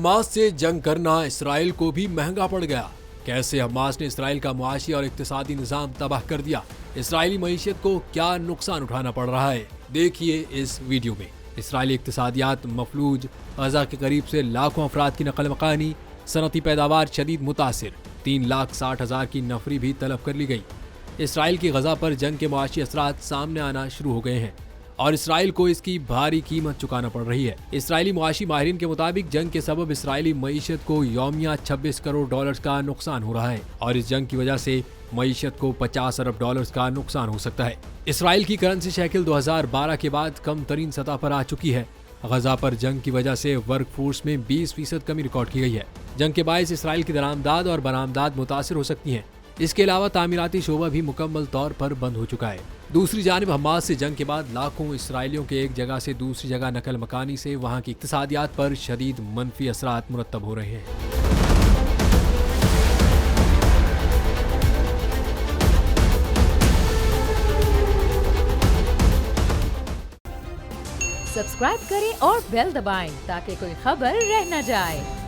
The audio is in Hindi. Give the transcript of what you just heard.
हमास से जंग करना इसराइल को भी महंगा पड़ गया। कैसे हमास ने इसराइल का मुआशी और इक्तिसादी निजाम तबाह कर दिया, इसराइली मईशत को क्या नुकसान उठाना पड़ रहा है, देखिए इस वीडियो में। इसराइली इक्तिसादियात मफलूज, गजा के करीब से लाखों अफराद की नकल मकानी, सनती पैदावार शदीद मुतासिर, 3,60,000 की नफरी भी तलब कर ली गई। इसराइल की गजा पर जंग के मुआशी असरात सामने आना शुरू हो गए हैं और इसराइल को इसकी भारी कीमत चुकाना पड़ रही है। इसराइली मुआशी माहिरीन के मुताबिक जंग के सबब इसराइली मईशत को यौमिया 26 करोड़ डॉलर का नुकसान हो रहा है और इस जंग की वजह से मईशत को 50 अरब डॉलर का नुकसान हो सकता है। इसराइल की करेंसी शैकिल 2012 के बाद कम तरीन सतह पर आ चुकी है। गजा पर जंग की वजह से वर्क फोर्स में 20% कमी रिकॉर्ड की गई है। जंग के बायस इसराइल की दरामदाद और बरामदाद मुतासिर हो सकती हैं। इसके अलावा तामीराती शोबा भी मुकम्मल तौर पर बंद हो चुका है। दूसरी जानिब हमास से जंग के बाद लाखों इसराइलियों के एक जगह से दूसरी जगह नकल मकानी से वहां की इक्तिसादियात पर शदीद मनफी असरात मुरतब हो रहे हैं। सब्सक्राइब करें और बेल दबाएं ताकि कोई खबर रह न जाए।